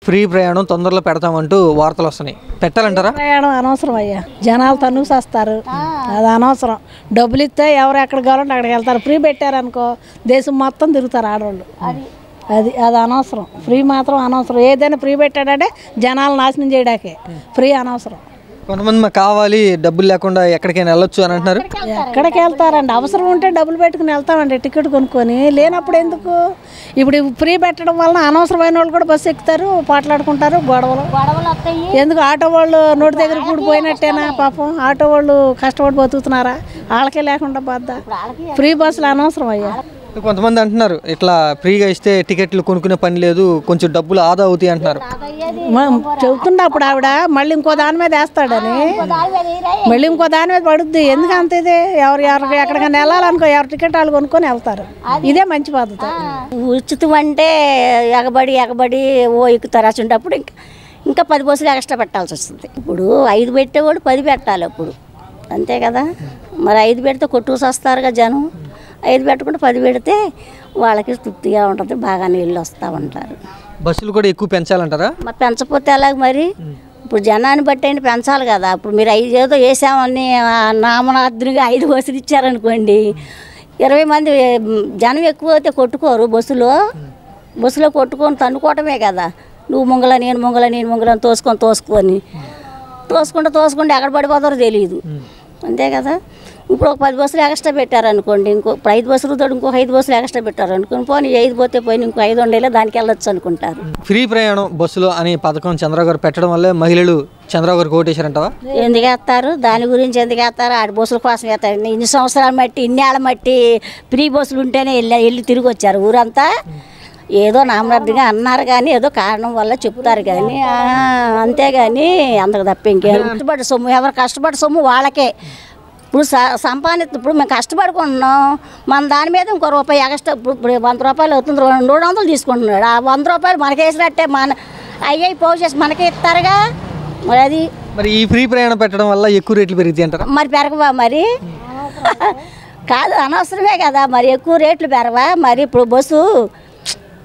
Free ప్రయాణం తొందరలో పెడతామంటూ వార్తలు వస్తున్నాయి. పెట్టాలంటారా? ప్రయాణం అనవసరం అయ్యా, జనాలు తన్నుకు వస్తారు, అది అనవసరం. డబ్బులు ఇస్తే ఎవరు ఎక్కడ కావాలంటే అక్కడికి వెళ్తారు. ఫ్రీ పెట్టారనుకో దేశం మొత్తం తిరుగుతారు ఆడవాళ్ళు. అది అనవసరం. ఫ్రీ మాత్రం అనవసరం. ఏదైనా ఫ్రీ పెట్టాడంటే జనాలు నాశనం చేయడాకే. ఫ్రీ అనవసరం. కొంతమంది మాకు కావాలి, డబ్బులు లేకుండా ఎక్కడికైనా వెళ్ళొచ్చు అని అంటున్నారు. ఎక్కడికి వెళ్తారండి? అవసరం ఉంటే డబ్బులు పెట్టుకుని వెళ్తామండి, టికెట్ కొనుక్కొని. లేనప్పుడు ఎందుకు? ఇప్పుడు ఫ్రీ పెట్టడం వలన అనవసరమైన వాళ్ళు కూడా బస్సు ఎక్కుతారు, పోట్లాడుకుంటారు, గొడవలు ఎందుకు? ఆటో వాళ్ళు నోటి దగ్గర కూడిపోయినట్టేనా? పాపం ఆటో వాళ్ళు కష్టపడి బతుకుతున్నారా? వాళ్ళకే లేకుండా పోద్దా? ఫ్రీ బస్సులు అనవసరం అయ్యా. కొంతమంది అంటున్నారు ఇట్లా ఫ్రీగా ఇస్తే టికెట్లు కొనుక్కునే పని లేదు, కొంచెం డబ్బులు ఆదా అవుతాయి అంటున్నారు. చెబుతున్నప్పుడు ఆవిడ మళ్ళీ ఇంకో దాని మీద వేస్తాడని, మళ్ళీ ఇంకో దాని మీద పడుద్ది. ఎందుకు అంత ఇదే? ఎవరికి ఎక్కడికైనా వెళ్ళాలనుకో ఎవరి టికెట్ వాళ్ళు కొనుక్కొని వెళ్తారు. ఇదే మంచి పద్ధతి. ఉచితం అంటే ఎగబడి ఓ ఎక్కుతారు. అసలు ఇంకా 10 బస్సులు ఎక్స్ట్రా పెట్టాల్సి వస్తుంది. ఇప్పుడు 5 పెట్టేవాడు 10 పెట్టాలి అప్పుడు, అంతే కదా? మరి 5 పెడితే కొట్టుకు వస్తారుగా జనం. 5 పెట్టకుండా 10 పెడితే వాళ్ళకి తృప్తిగా ఉంటుంది, బాగా నీళ్ళు వస్తూ ఉంటారు. బస్సులు కూడా ఎక్కువ పెంచాలంటారా? మరి పెంచకపోతే ఎలాగ మరి? ఇప్పుడు జనాన్ని బట్టి అయినా పెంచాలి కదా. ఇప్పుడు మీరు 5 ఏదో వేసామని నామనార్థునిగా 5 బస్సులు ఇచ్చారనుకోండి, 20 మంది జనం ఎక్కువ అయితే కొట్టుకోరు. బస్సులో కొట్టుకొని తన్నుకోవటమే కదా. నువ్వు ముంగల నేను ముంగల తోసుకుంటూ ఎక్కడ పడిపోతారో తెలియదు, అంతే కదా? ఇప్పుడు ఒక 10 బస్సులు ఎక్స్ట్రా పెట్టారనుకోండి, ఇప్పుడు 5 బస్సులు తోడు ఇంకొక 5 బస్సులు ఎక్స్ట్రా పెట్టారనుకోండి, పోనీ 5 పోతే పోయి ఇంకో 5 ఉండేలా దానికి వెళ్ళొచ్చు అనుకుంటారు. ఫ్రీ ప్రయాణం బస్సులో అనే పథకం చంద్రబాబు గారు పెట్టడం వల్లే మహిళలు చంద్రబాబు గారికి ఓటేశారంటావా? ఎందుకు వేస్తారు? దాని గురించి ఎందుకు వేస్తారు? ఆడి బస్సుల కోసం వేస్తారు. ఇన్ని సంవత్సరాలు మట్టి, ఇన్నేళ్ళ మట్టి ఫ్రీ బస్సులు ఉంటేనే వెళ్ళి తిరిగి వచ్చారు ఊరంతా. ఏదో నామనార్థంగా అన్నారు కానీ ఏదో కారణం వల్ల చెప్తారు కానీ, అంతేగాని అందుకు తప్ప ఇంకేం. కష్టపడి సొమ్ము ఎవరు కష్టపడి సొమ్ము వాళ్ళకే. ఇప్పుడు ఇప్పుడు మేము కష్టపడుకుంటున్నాం, మన దాని మీద ఇంకో రూపాయి ఎక్స్ట్రా. ఇప్పుడు 100 రూపాయలు అవుతుంది, 200 తీసుకుంటున్నాడు. ఆ 100 రూపాయలు మనకేసినట్టే, పోగు చేసి మనకే ఇస్తారుగా. మరి అది మరి ఈ ఫ్రీ ప్రయాణం పెట్టడం వల్ల ఎక్కువ రేట్లు పెరుగుతాయి అంటారా? మరి పెరగవా మరి? కాదు, అనవసరమే కదా మరి ఎక్కువ రేట్లు పెరగవా మరి?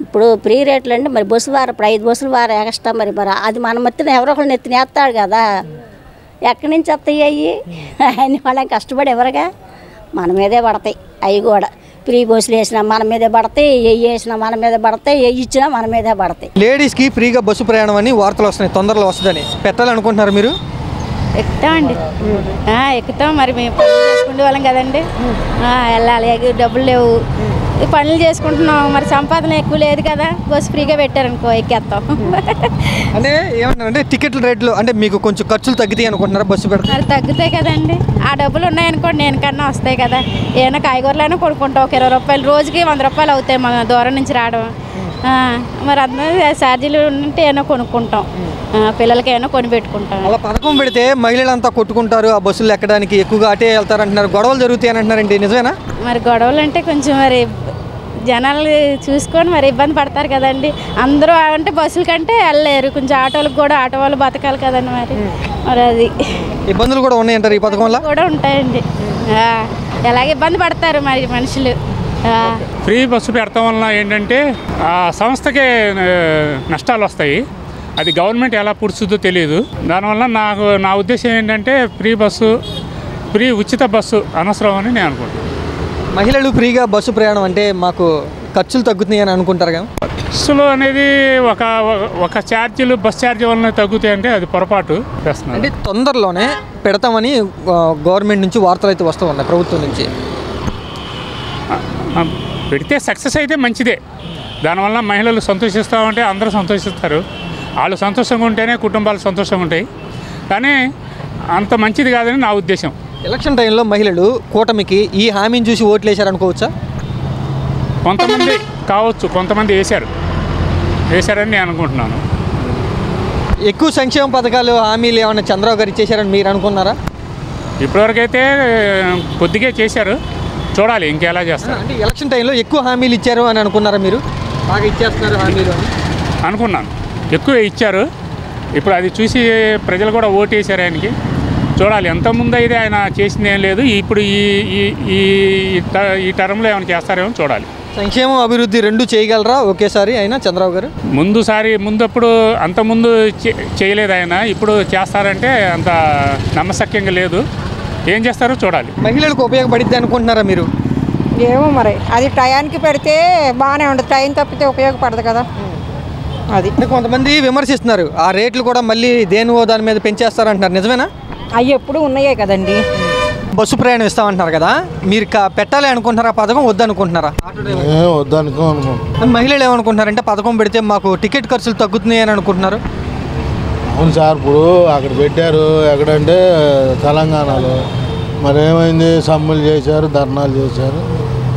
ఇప్పుడు ఫ్రీ రేట్లు అంటే మరి బస్సు వారు ఇప్పుడు 5 బస్సులు వారు ఎక్స్ట్రా. మరి అది మన మత్తిన ఎవరో ఒకళ్ళు నెత్తినేస్తాడు కదా. ఎక్కడి నుంచి వస్తాయి అవి? అన్ని వాళ్ళని కష్టపడి ఎవరుగా మన మీదే పడతాయి. అవి కూడా ఫ్రీ బస్సులు వేసినా మన మీదే పడతాయి, వేసినా మన మీద పడతాయి, ఇచ్చినా మన మీదే పడతాయి. లేడీస్కి ఫ్రీగా బస్సు ప్రయాణం అని వార్తలు వస్తున్నాయి, తొందరలో వస్తుందని. పెట్టాలనుకుంటున్నారు మీరు? ఎక్కుతామండి, ఎక్కుతాం. మరి మేము పనులు చేసుకునే వాళ్ళం కదండి, వెళ్ళాలి. డబ్బులు లేవు, పనులు చేసుకుంటున్నాం. మరి సంపాదన ఎక్కువ లేదు కదా, బస్సు ఫ్రీగా పెట్టారనుకో ఎక్కేస్తాం. అంటే ఏమన్నారంటే టికెట్ల రేట్లు అంటే మీకు కొంచెం ఖర్చులు తగ్గుతాయి అనుకుంటున్నారా బస్సు పెడితే? మరి తగ్గుతాయి కదండి. ఆ డబ్బులు ఉన్నాయనుకోండి, నేనకన్నా వస్తాయి కదా. ఏమైనా కాయగూరలైనా కొనుక్కుంటాం. ఒక 20 రూపాయలు, రోజుకి 100 రూపాయలు అవుతాయి మన దూరం నుంచి రావడం. మరి అందరూ ఛార్జీలు ఉంటే ఏమైనా కొనుక్కుంటాం, పిల్లలకి ఏమైనా కొని పెట్టుకుంటాం. అలా పథకం పెడితే మహిళలంతా కొట్టుకుంటారు, ఆ బస్సులు ఎక్కడానికి ఎక్కువగా అటే వెళ్తారు అంటున్నారు. గొడవలు జరుగుతాయి అని అంటున్నారండి, నిజమేనా? మరి గొడవలు అంటే కొంచెం మరి జనాలు చూసుకొని మరి ఇబ్బంది పడతారు కదండి. అందరూ అంటే బస్సుల కంటే వెళ్ళలేరు, కొంచెం ఆటోలకు కూడా ఆటో వాళ్ళు బతకాలి కదండి. మరి అది ఇబ్బందులు కూడా ఉన్నాయంటారు ఈ పథకం వల్ల? కూడా ఉంటాయండి, ఎలాగ ఇబ్బంది పడతారు మరి మనుషులు. ఫ్రీ బస్సు పెడతాం వల్ల ఏంటంటే ఆ సంస్థకే నష్టాలు వస్తాయి. అది గవర్నమెంట్ ఎలా పుడుస్తుందో తెలియదు. దానివల్ల నా ఉద్దేశం ఏంటంటే ఫ్రీ ఉచిత బస్సు అనవసరం అని నేను అనుకుంటున్నాను. మహిళలు ఫ్రీగా బస్సు ప్రయాణం అంటే మాకు ఖర్చులు తగ్గుతున్నాయి అని అనుకుంటారు కదా. బస్సులు అనేది ఒక ఛార్జీలు బస్ ఛార్జీ వల్ల తగ్గుతాయి అంటే అది పొరపాటు చేస్తున్నారు. అంటే తొందరలోనే పెడతామని గవర్నమెంట్ నుంచి వార్తలు అయితే వస్తూ ఉన్నాయి, ప్రభుత్వం నుంచి. పెడితే సక్సెస్ అయితే మంచిదే. దానివల్ల మహిళలు సంతోషిస్తామంటే అందరూ సంతోషిస్తారు. వాళ్ళు సంతోషంగా ఉంటేనే కుటుంబాలు సంతోషంగా ఉంటాయి. కానీ అంత మంచిది కాదని నా ఉద్దేశం. ఎలక్షన్ టైంలో మహిళలు కూటమికి ఈ హామీని చూసి ఓట్లు వేశారనుకోవచ్చా? కొంతమంది కావచ్చు, కొంతమంది వేశారని నేను అనుకుంటున్నాను. ఎక్కువ సంక్షేమ పథకాలు హామీలు ఏమైనా చంద్రబాబు గారు ఇచ్చేశారని మీరు అనుకున్నారా? ఇప్పటివరకైతే కొద్దిగా చేశారు, చూడాలి ఇంకెలా చేస్తారు. అంటే ఎలక్షన్ టైంలో ఎక్కువ హామీలు ఇచ్చారు అని అనుకున్నారా మీరు? బాగా ఇచ్చేస్తున్నారు హామీలు అనుకున్నాను. ఎక్కువ ఇచ్చారు. ఇప్పుడు అది చూసి ప్రజలు కూడా ఓటు వేశారు ఆయనకి. చూడాలి. ఎంతమంది అయితే ఆయన చేసింది ఏం లేదు. ఇప్పుడు ఈ టర్మ్లో ఏమైనా చేస్తారేమో చూడాలి. సంక్షేమం అభివృద్ధి రెండు చేయగలరా ఒకేసారి అయినా చంద్రబాబు గారు? ముందప్పుడు అంతకుముందు చేయలేదు ఆయన, ఇప్పుడు చేస్తారంటే అంత నమ్మశక్యంగా లేదు. ఏం చేస్తారో చూడాలి. మహిళలకు ఉపయోగపడిద్ది అనుకుంటున్నారా మీరు? ఏమో మరి, అది టయానికి పెడితే బాగానే ఉండదు, టైం తప్పితే ఉపయోగపడదు కదా. అది కొంతమంది విమర్శిస్తున్నారు, ఆ రేట్లు కూడా మళ్ళీ దేనివో దాని మీద పెంచేస్తారంటున్నారు, నిజమేనా? అవి ఎప్పుడు ఉన్నాయే కదండి. బస్సు ప్రయాణం ఇస్తామంటున్నారు కదా, మీరు పెట్టాలి అనుకుంటున్నారా పథకం, వద్దనుకుంటున్నారా? మహిళలు ఏమనుకుంటున్నారంటే పథకం పెడితే మాకు టికెట్ ఖర్చులు తగ్గుతున్నాయి అని అనుకుంటున్నారు. అవును సార్, ఇప్పుడు అక్కడ పెట్టారు, ఎక్కడంటే తెలంగాణలో, మరి ఏమైంది, సమ్మెలు చేశారు, ధర్నాలు చేశారు,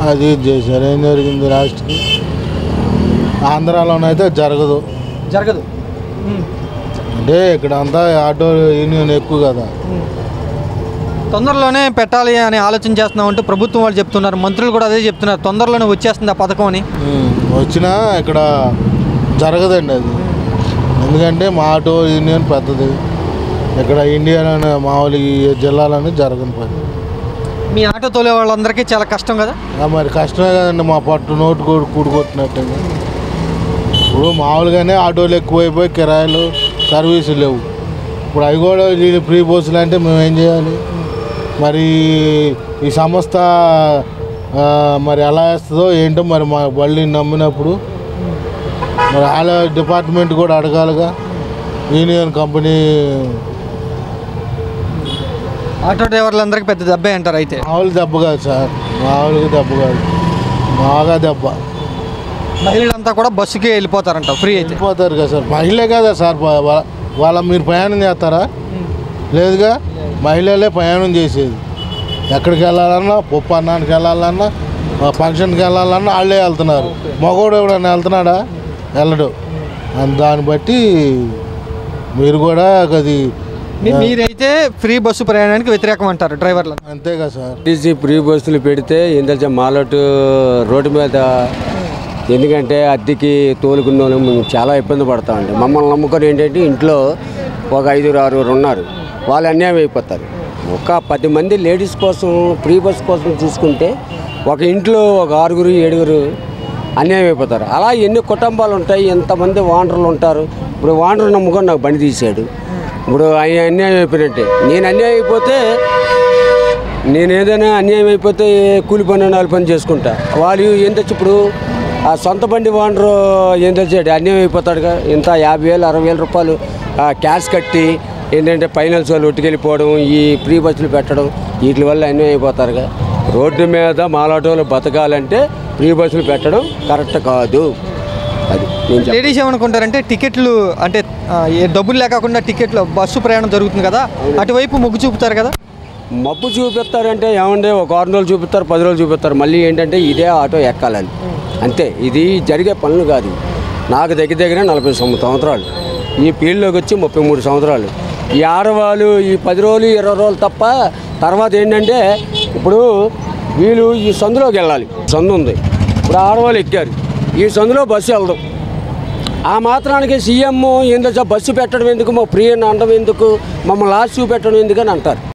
అది ఇది చేశారు. ఏం జరిగింది రాష్ట్రకి? ఆంధ్రాలోనైతే జరగదు. అంటే ఇక్కడ అంతా ఆటో యూనియన్ ఎక్కువ కదా. తొందరలోనే పెట్టాలి అని ఆలోచన చేస్తున్నామంటూ ప్రభుత్వం వాళ్ళు చెప్తున్నారు, మంత్రులు కూడా అదే చెప్తున్నారు, తొందరలోనే వచ్చేస్తుంది ఆ పథకం అని. వచ్చినా ఇక్కడ జరగదండి అది, ఎందుకంటే మా ఆటో యూనియన్ పెద్దది. ఇక్కడ ఇండియాలోనే మామూలు ఈ జిల్లాలోనే జరగని పని. మీ ఆటో తోలే వాళ్ళందరికీ చాలా కష్టం కదా. మరి కష్టమే కదండి, మా పట్టు నోటు కూడుకొట్టినట్టు. ఇప్పుడు మామూలుగానే ఆటోలు ఎక్కువైపోయి కిరాయిలు సర్వీసులు లేవు. ఇప్పుడు అవి కూడా ఫ్రీ బస్సులు అంటే మేము ఏం చేయాలి? మరి ఈ సంస్థ మరి ఎలా వేస్తుందో ఏంటో, మరి మా బళ్ళని నమ్మినప్పుడు మరి వాళ్ళ డిపార్ట్మెంట్ కూడా అడగాలిగా. యూనియన్ కంపెనీ ఆటో డ్రైవర్లందరికీ పెద్ద దెబ్బే అంటారు అయితే. మామూలు దెబ్బ కాదు సార్, మామూలుగా దెబ్బ కాదు, బాగా దెబ్బ. మహిళలంతా కూడా బస్సుకి వెళ్ళిపోతారంట, ఫ్రీ అయితే వెళ్ళిపోతారు కదా సార్. మహిళే కదా సార్, వాళ్ళ మీరు ప్రయాణం చేస్తారా? లేదుగా, మహిళలే ప్రయాణం చేసేది. ఎక్కడికి వెళ్ళాలన్నా, పప్పు అన్నానికి వెళ్ళాలన్నా, ఫంక్షన్కి వెళ్ళాలన్నా వాళ్ళే వెళ్తున్నారు. మగవాడు ఎవడన్నా వెళ్తున్నాడా? వెళ్ళడు. దాన్ని బట్టి మీరు కూడా అది మీరైతే ఫ్రీ బస్సు ప్రయాణానికి వ్యతిరేకం అంటారు డ్రైవర్లు? అంతేగా సార్. ఫ్రీ బస్సులు పెడితే ఏం తెలుసా, మాలోటు రోడ్డు మీద, ఎందుకంటే అద్దెకి తోలుకున్న వాళ్ళు మేము చాలా ఇబ్బంది పడతామండి. మమ్మల్ని నమ్ముకొని ఏంటంటే ఇంట్లో ఒక 5-6 ఉన్నారు, వాళ్ళు అన్యాయం అయిపోతారు. ఒక 10 మంది లేడీస్ కోసం ఫ్రీ బస్ కోసం చూసుకుంటే ఒక ఇంట్లో ఒక 6-7 అన్యాయం అయిపోతారు. అలా ఎన్ని కుటుంబాలు ఉంటాయి, ఎంతమంది వాండర్లు ఉంటారు. ఇప్పుడు వాండర్ నమ్ముకొని నాకు బండి తీసాడు, ఇప్పుడు ఆయన అన్యాయం అయిపోయినట్టే. నేను అన్యాయం అయిపోతే, నేను ఏదైనా అన్యాయం అయిపోతే కూలి పని 4 పని చేసుకుంటా. వాళ్ళు ఏం తెచ్చి ఇప్పుడు ఆ సొంత బండి వాండరు ఏం తెచ్చాడు, అన్యాయం అయిపోతాడుగా. ఇంత 50,000-60,000 రూపాయలు క్యాష్ కట్టి ఏంటంటే ఫైనాన్స్ వాళ్ళు ఒట్టుకెళ్ళిపోవడం, ఈ ఫ్రీ బస్సులు పెట్టడం, వీటి వల్ల అన్యాయం అయిపోతారుగా. రోడ్డు మీద మాలాటోలు బతకాలంటే ఫ్రీ బస్సులు పెట్టడం కరెక్ట్ కాదు. అది లేడీస్ ఏమనుకుంటారంటే టికెట్లు అంటే డబ్బులు లేకుండా టికెట్లు బస్సు ప్రయాణం జరుగుతుంది కదా, అటువైపు మొగ్గు చూపుతారు కదా. మబ్బు చూపిస్తారంటే ఏమంటే ఒక 6 రోజులు చూపిస్తారు, 10 రోజులు చూపిస్తారు, మళ్ళీ ఏంటంటే ఇదే ఆటో ఎక్కాలని. అంతే, ఇది జరిగే పనులు కాదు. నాకు దగ్గర 40 సంవత్సరాలు, ఈ ఫీల్డ్లోకి వచ్చి 33 సంవత్సరాలు. ఈ ఆడవాళ్ళు ఈ 10 రోజులు 20 రోజులు తప్ప తర్వాత ఏంటంటే, ఇప్పుడు వీళ్ళు ఈ సందులోకి వెళ్ళాలి, సందు ఉంది, ఇప్పుడు ఆడవాళ్ళు ఎక్కారు, ఈ సందులో బస్సు వెళ్దాం. ఆ మాత్రానికి సీఎం ఏంటో బస్సు పెట్టడం ఎందుకు, మా ఫ్రీ అని అనడం ఎందుకు, మమ్మల్ని లాస్ట్ చూపెట్టడం ఎందుకు అని అంటారు.